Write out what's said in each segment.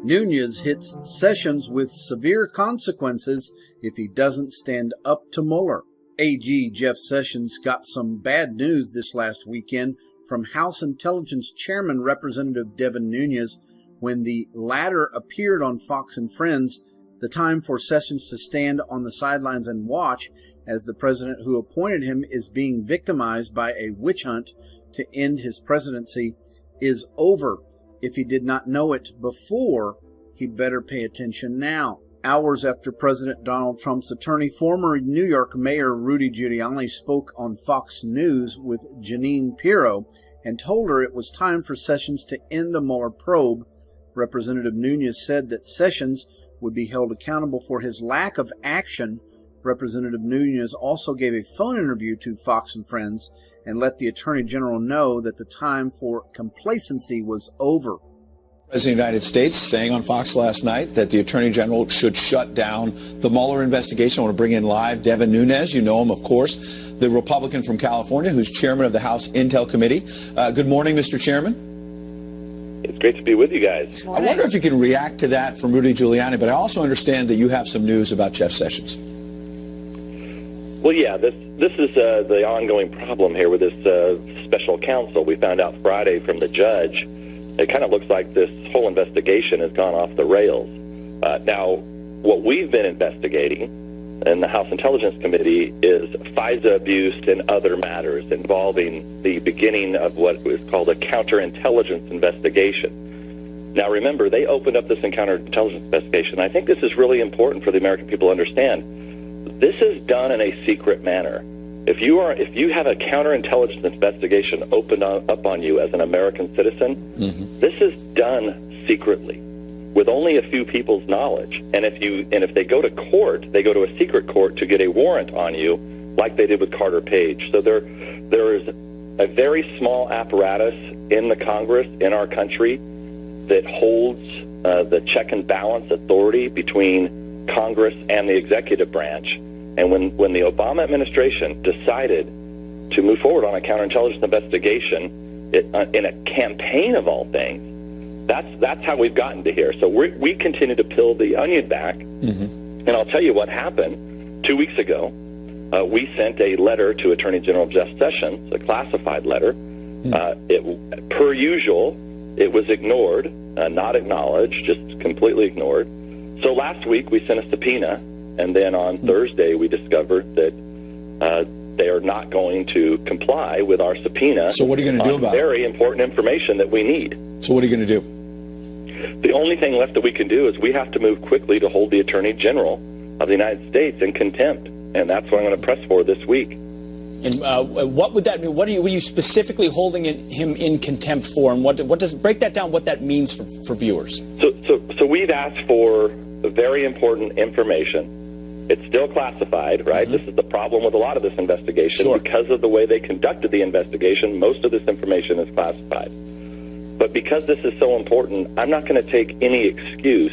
Nunes hits Sessions with severe consequences if he doesn't stand up to Mueller. AG Jeff Sessions got some bad news this last weekend from House Intelligence Chairman Representative Davine Nunes when the latter appeared on Fox and Friends. The time for Sessions to stand on the sidelines and watch as the president who appointed him is being victimized by a witch hunt to end his presidency is over. If he did not know it before, he better pay attention now. Hours after President Donald Trump's attorney, former New York Mayor Rudy Giuliani, spoke on Fox News with Jeanine Pirro and told her it was time for Sessions to end the Mueller probe, Representative Nunes said that Sessions would be held accountable for his lack of action. Representative Nunes also gave a phone interview to Fox and Friends and let the Attorney General know that the time for complacency was over. The President of the United States saying on Fox last night that the Attorney General should shut down the Mueller investigation. I want to bring in live Davine Nunes. You know him, of course, the Republican from California who's chairman of the House Intel Committee. Good morning, Mr. Chairman. It's great to be with you guys. I wonder if you can react to that from Rudy Giuliani, but I also understand that you have some news about Jeff Sessions. Well, yeah, this is the ongoing problem here with this special counsel. We found out Friday from the judge. It kind of looks like this whole investigation has gone off the rails. Now, what we've been investigating in the House Intelligence Committee is FISA abuse and other matters involving the beginning of what is called a counterintelligence investigation. Now, remember, they opened up this counterintelligence investigation. I think this is really important for the American people to understand. This is done in a secret manner. If you have a counterintelligence investigation opened up on you as an American citizen, this is done secretly with only a few people's knowledge. And if they go to court, they go to a secret court to get a warrant on you, like they did with Carter Page. So there is a very small apparatus in the Congress in our country that holds the check and balance authority between Congress and the executive branch. And when the Obama administration decided to move forward on a counterintelligence investigation in a campaign of all things, that's how we've gotten to here. So we continue to peel the onion back. And I'll tell you what happened 2 weeks ago. We sent a letter to Attorney General Jeff Sessions, a classified letter. Per usual, it was ignored, not acknowledged, just completely ignored. So last week we sent a subpoena. And then on Thursday, we discovered that they are not going to comply with our subpoena. So what are you going to do about it? Very important information that we need. So what are you going to do? The only thing left that we can do is we have to move quickly to hold the Attorney General of the United States in contempt. And that's what I'm going to press for this week. And what would that mean? What are you specifically holding him in contempt for? And what does break that down? What that means for viewers? So we've asked for very important information. It's still classified, right? This is the problem with a lot of this investigation. Sure. Because of the way they conducted the investigation, most of this information is classified. But because this is so important, I'm not going to take any excuse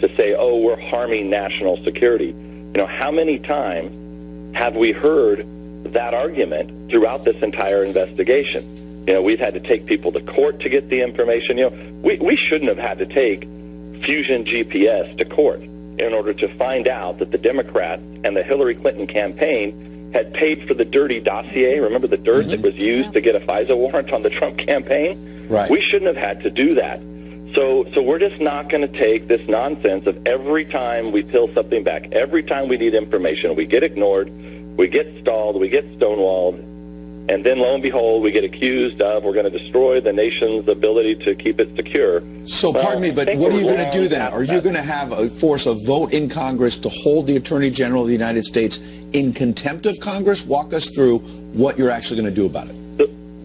to say, oh, we're harming national security. You know, how many times have we heard that argument throughout this entire investigation? You know, we've had to take people to court to get the information. You know, we shouldn't have had to take Fusion GPS to court in order to find out that the Democrats and the Hillary Clinton campaign had paid for the dirty dossier. Remember the dirt that was used to get a FISA warrant on the Trump campaign? Right. We shouldn't have had to do that. So we're just not going to take this nonsense of every time we peel something back, every time we need information, we get ignored, we get stalled, we get stonewalled, and then lo and behold, we get accused of we're going to destroy the nation's ability to keep it secure. So, pardon me, but what are you going to do then? Are you going to force a vote in Congress to hold the Attorney General of the United States in contempt of Congress? Walk us through what you're actually going to do about it.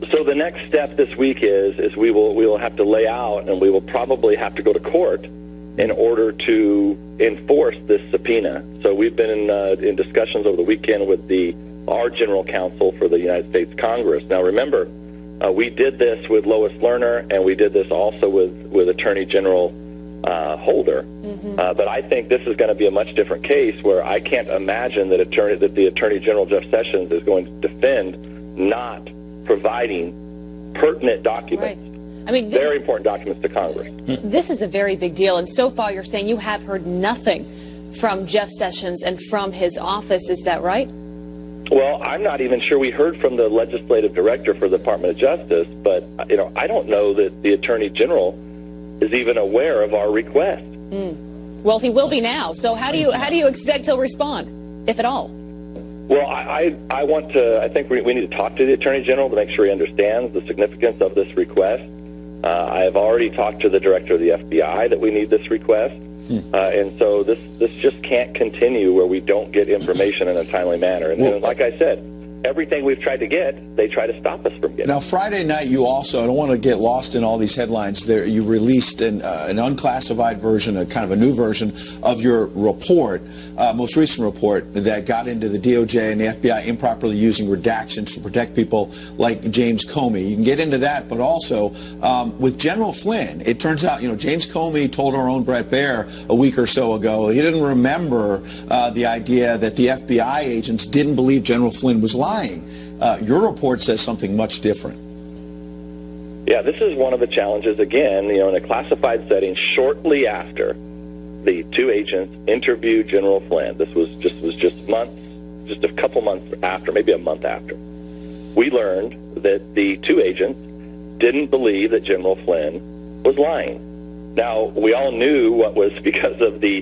So the next step this week is we will have to lay out, and we will probably have to go to court in order to enforce this subpoena. So we've been in discussions over the weekend with our general counsel for the United States Congress. Now, remember, we did this with Lois Lerner, and we did this also with Attorney General Holder. But I think this is going to be a much different case where I can't imagine that the Attorney General Jeff Sessions is going to defend not providing pertinent documents. I mean, very important documents to Congress. This is a very big deal. And so far, you're saying you have heard nothing from Jeff Sessions and from his office. Is that right? Well, I'm not even sure we heard from the legislative director for the Department of Justice, but, I don't know that the Attorney General is even aware of our request. Well, he will be now. So how do you expect he'll respond, if at all? Well, I think we need to talk to the Attorney General to make sure he understands the significance of this request. I have already talked to the Director of the FBI that we need this request. And so this just can't continue where we don't get information in a timely manner. And like I said, everything we've tried to get, they try to stop us from getting. Now, Friday night, you also, I don't want to get lost in all these headlines, there you released an unclassified version, a kind of a new version of your report, most recent report that got into the DOJ and the FBI improperly using redactions to protect people like James Comey. You can get into that, but also with General Flynn, it turns out, James Comey told our own Brett Baer a week or so ago, he didn't remember the idea that the FBI agents didn't believe General Flynn was lying. Your report says something much different. Yeah, this is one of the challenges, again, in a classified setting shortly after the two agents interviewed General Flynn. This was just a couple months after, maybe a month after. We learned that the two agents didn't believe that General Flynn was lying. Now, we all knew what was because of the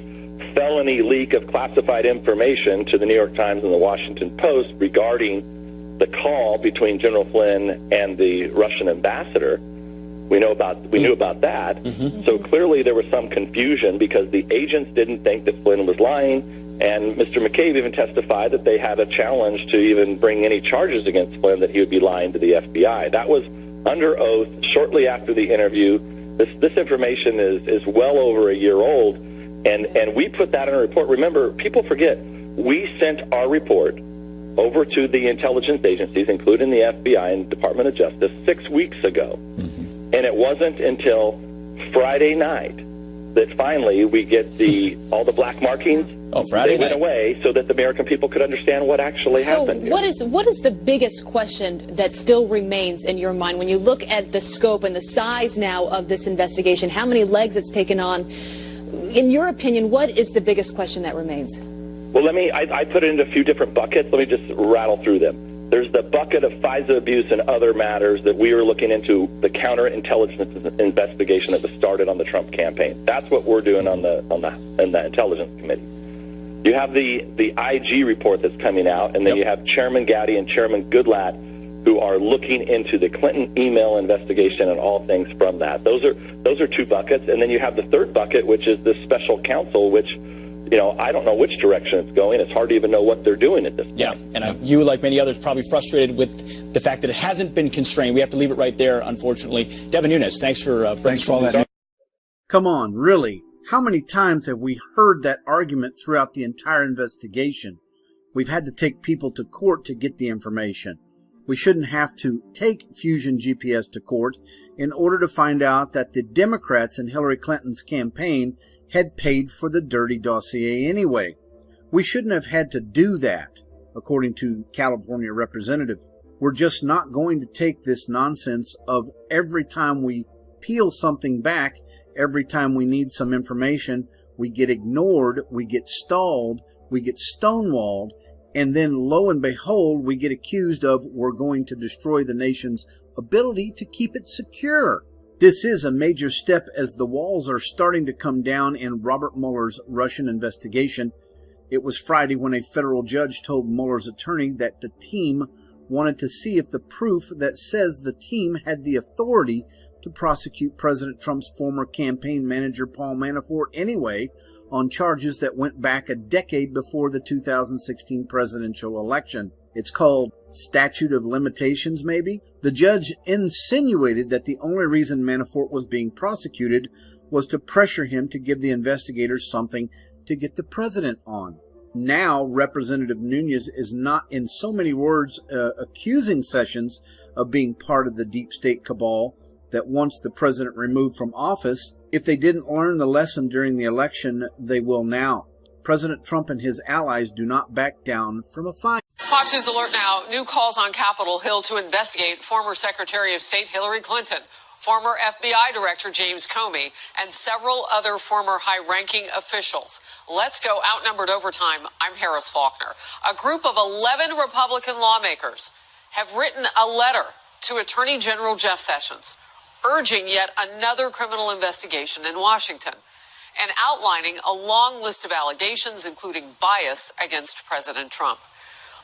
felony leak of classified information to the New York Times and the Washington Post regarding the call between General Flynn and the Russian ambassador. We knew about that. So clearly there was some confusion because the agents didn't think that Flynn was lying, and Mr. McCabe even testified that they had a challenge to even bring any charges against Flynn, that he would be lying to the FBI. That was under oath shortly after the interview. This information is well over a year old. And we put that in a report. Remember, people forget, we sent our report over to the intelligence agencies, including the FBI and Department of Justice, 6 weeks ago. And it wasn't until Friday night that finally we get all the black markings. Friday they went night. away so that the American people could understand what actually happened. So what is the biggest question that still remains in your mind when you look at the scope and the size now of this investigation, how many legs it's taken on? In your opinion, what is the biggest question that remains? Well, I put it into a few different buckets. Let me just rattle through them. There's the bucket of FISA abuse and other matters that we are looking into, the counterintelligence investigation that was started on the Trump campaign. That's what we're doing in the Intelligence Committee. You have the IG report that's coming out, and then you have Chairman Gaddy and Chairman Goodlatte, who are looking into the Clinton email investigation and all things from that. Those are two buckets. And then you have the third bucket, which is the special counsel, which, I don't know which direction it's going. It's hard to even know what they're doing at this point. Yeah, and you, like many others, probably frustrated with the fact that it hasn't been constrained. We have to leave it right there, unfortunately. Davine Nunes, thanks for all that. Come on, really? How many times have we heard that argument throughout the entire investigation? We've had to take people to court to get the information. We shouldn't have to take Fusion GPS to court in order to find out that the Democrats in Hillary Clinton's campaign had paid for the dirty dossier anyway. We shouldn't have had to do that, according to California Representative. We're just not going to take this nonsense of every time we peel something back, every time we need some information, we get ignored, we get stalled, we get stonewalled, and then, lo and behold, we get accused of we're going to destroy the nation's ability to keep it secure. This is a major step as the walls are starting to come down in Robert Mueller's Russian investigation. It was Friday when a federal judge told Mueller's attorney that the team wanted to see if the proof that says the team had the authority to prosecute President Trump's former campaign manager Paul Manafort anyway, on charges that went back a decade before the 2016 presidential election. It's called statute of limitations, maybe? The judge insinuated that the only reason Manafort was being prosecuted was to pressure him to give the investigators something to get the president on. Now, Representative Nunes is not, in so many words, accusing Sessions of being part of the deep state cabal that wants the president removed from office. If they didn't learn the lesson during the election, they will now. President Trump and his allies do not back down from a fight. Fox News Alert now. New calls on Capitol Hill to investigate former Secretary of State Hillary Clinton. former FBI Director James Comey, and several other former high-ranking officials. Let's go outnumbered overtime. I'm Harris Faulkner. A group of 11 Republican lawmakers have written a letter to Attorney General Jeff Sessions urging yet another criminal investigation in Washington and outlining a long list of allegations, including bias against President Trump.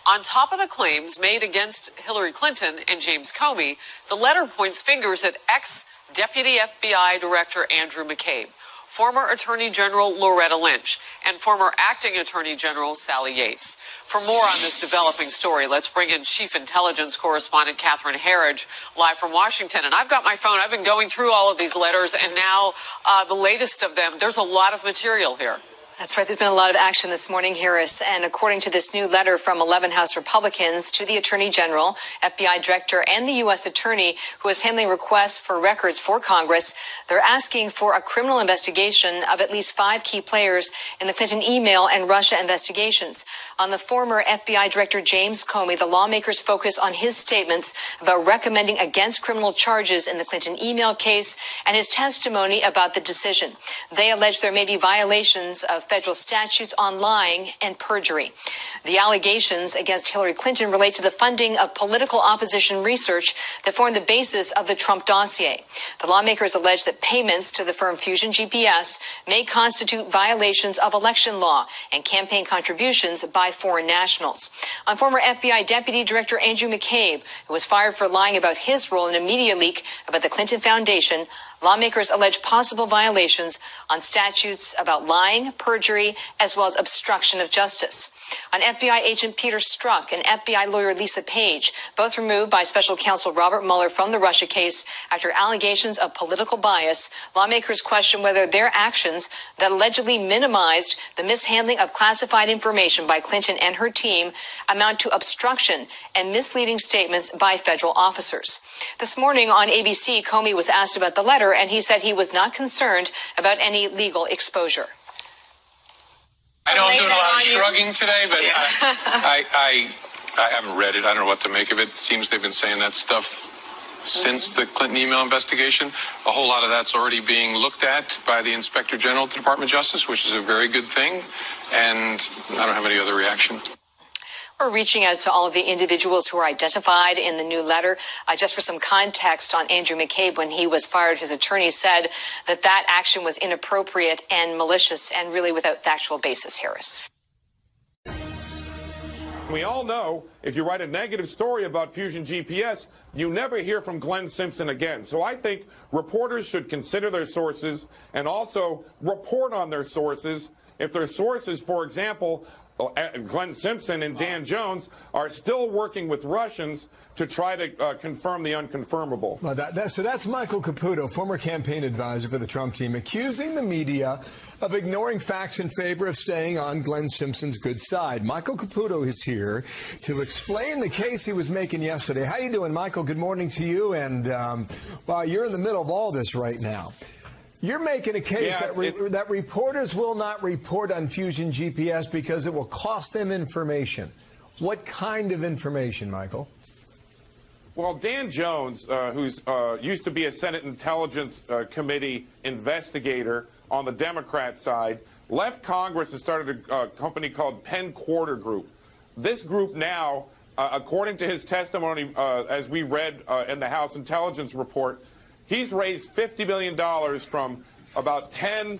On top of the claims made against Hillary Clinton and James Comey, the letter points fingers at ex-Deputy FBI Director Andrew McCabe, former Attorney General Loretta Lynch, and former Acting Attorney General Sally Yates. For more on this developing story, let's bring in Chief Intelligence Correspondent Catherine Herridge, live from Washington. And I've got my phone. I've been going through all of these letters, and now the latest of them. There's a lot of material here. That's right. There's been a lot of action this morning, Harris. And according to this new letter from 11 House Republicans to the Attorney General, FBI Director, and the U.S. Attorney who is handling requests for records for Congress, they're asking for a criminal investigation of at least 5 key players in the Clinton email and Russia investigations. On the former FBI Director James Comey, the lawmakers focus on his statements about recommending against criminal charges in the Clinton email case and his testimony about the decision. They allege there may be violations of federal statutes on lying and perjury. The allegations against Hillary Clinton relate to the funding of political opposition research that formed the basis of the Trump dossier. The lawmakers allege that payments to the firm Fusion GPS may constitute violations of election law and campaign contributions by foreign nationals. On former FBI Deputy Director Andrew McCabe, who was fired for lying about his role in a media leak about the Clinton Foundation, lawmakers allege possible violations on statutes about lying, perjury, as well as obstruction of justice. On FBI agent Peter Strzok and FBI lawyer Lisa Page, both removed by special counsel Robert Mueller from the Russia case after allegations of political bias, lawmakers question whether their actions that allegedly minimized the mishandling of classified information by Clinton and her team amount to obstruction and misleading statements by federal officers. This morning on ABC, Comey was asked about the letter, and he said he was not concerned about any legal exposure. I know I'm doing a lot of shrugging today, but I haven't read it. I don't know what to make of it. It seems they've been saying that stuff since the Clinton email investigation. A whole lot of that's already being looked at by the Inspector General of the Department of Justice, which is a very good thing, and I don't have any other reaction. We're reaching out to all of the individuals who are identified in the new letter. Just for some context on Andrew McCabe, when he was fired, his attorney said that that action was inappropriate and malicious and really without factual basis, Harris. We all know if you write a negative story about Fusion GPS, you never hear from Glenn Simpson again. So I think reporters should consider their sources and also report on their sources. If their sources, for example, Glenn Simpson and Dan Jones are still working with Russians to try to confirm the unconfirmable. Well, so that's Michael Caputo, former campaign advisor for the Trump team, accusing the media of ignoring facts in favor of staying on Glenn Simpson's good side. Michael Caputo is here to explain the case he was making yesterday. How you doing, Michael? Good morning to you. And well, you're in the middle of all this right now. You're making a case that reporters will not report on Fusion GPS because it will cost them information. What kind of information, Michael? Well, Dan Jones, who's used to be a Senate Intelligence Committee investigator on the Democrat side, left Congress and started a company called Penn Quarter Group. This group now, according to his testimony, as we read in the House Intelligence Report, he's raised $50 million from about 10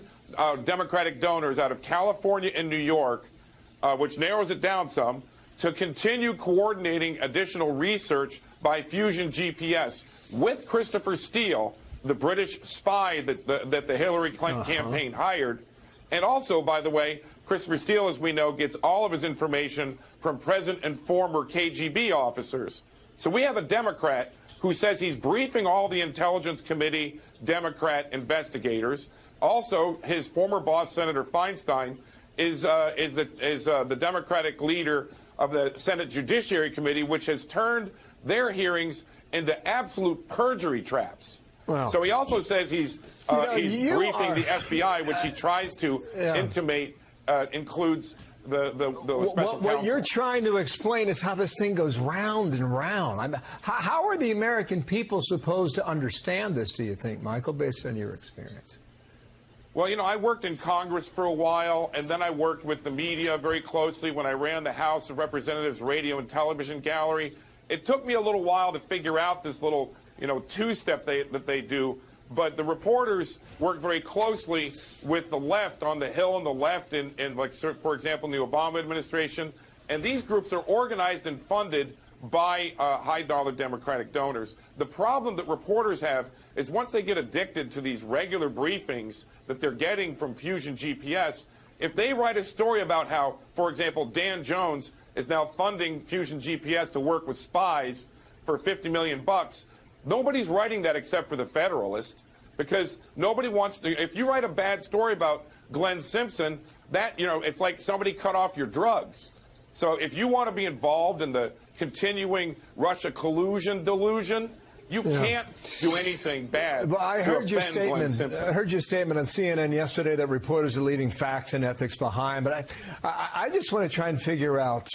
Democratic donors out of California and New York, which narrows it down some, to continue coordinating additional research by Fusion GPS with Christopher Steele, the British spy that the Hillary Clinton campaign hired. And also, by the way, Christopher Steele, as we know, gets all of his information from present and former KGB officers. So we have a Democrat who says he's briefing all the Intelligence Committee Democrat investigators. Also, his former boss, Senator Feinstein, is the Democratic leader of the Senate Judiciary Committee, which has turned their hearings into absolute perjury traps. Wow. So he also says he's briefing the FBI, which he tries to intimate includes the special counsel. What you're trying to explain is how this thing goes round and round. How are the American people supposed to understand this, do you think, Michael, based on your experience? Well, you know, I worked in Congress for a while, and then I worked with the media very closely when I ran the House of Representatives Radio and Television Gallery. It took me a little while to figure out this little, you know, two-step that they do. But the reporters work very closely with the left on the Hill and the left in like, for example, in the Obama administration. And these groups are organized and funded by high-dollar Democratic donors. The problem that reporters have is once they get addicted to these regular briefings that they're getting from Fusion GPS, if they write a story about how, for example, Dan Jones is now funding Fusion GPS to work with spies for $50 million, nobody's writing that except for the Federalist, because nobody wants to. If you write a bad story about Glenn Simpson, that, you know, it's like somebody cut off your drugs. So if you want to be involved in the continuing Russia collusion delusion, you can't do anything bad. But I heard your statement. I heard your statement on CNN yesterday that reporters are leaving facts and ethics behind. But I just want to try and figure out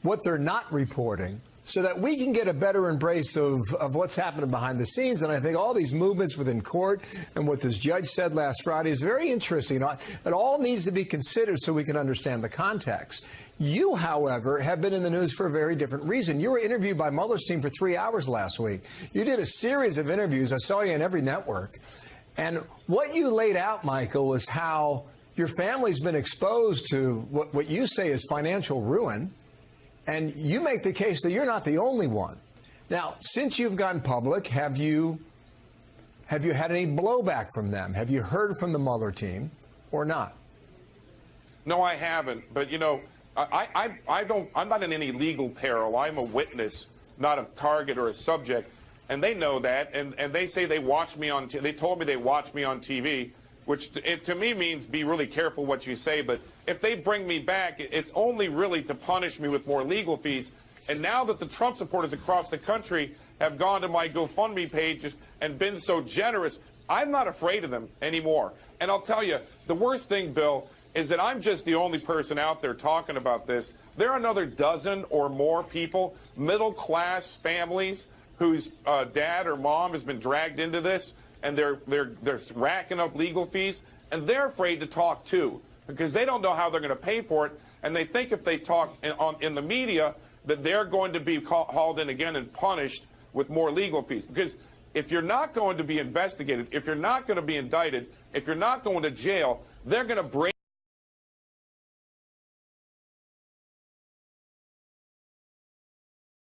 what they're not reporting, so that we can get a better embrace of what's happening behind the scenes. And I think all these movements within court and what this judge said last Friday is very interesting. It all needs to be considered so we can understand the context. You, however, have been in the news for a very different reason. You were interviewed by Mueller's team for 3 hours last week. You did a series of interviews. I saw you on every network. And what you laid out, Michael, was how your family's been exposed to what you say is financial ruin. And you make the case that you're not the only one. Now, since you've gone public, have you had any blowback from them? Have you heard from the Mueller team or not? No, I haven't. But, you know, I'm not in any legal peril. I'm a witness, not a target or a subject. And they know that. And they say they watch me on they told me they watch me on TV, which to me means be really careful what you say. But if they bring me back, it's only really to punish me with more legal fees. And now that the Trump supporters across the country have gone to my GoFundMe pages and been so generous, I'm not afraid of them anymore. And I'll tell you, the worst thing, Bill, is that I'm just the only person out there talking about this. There are another dozen or more people, middle-class families, whose dad or mom has been dragged into this, and they're racking up legal fees, and they're afraid to talk too, because they don't know how they're going to pay for it, and they think if they talk in the media that they're going to be hauled in again and punished with more legal fees. Because if you're not going to be investigated, if you're not going to be indicted, if you're not going to jail, they're going to break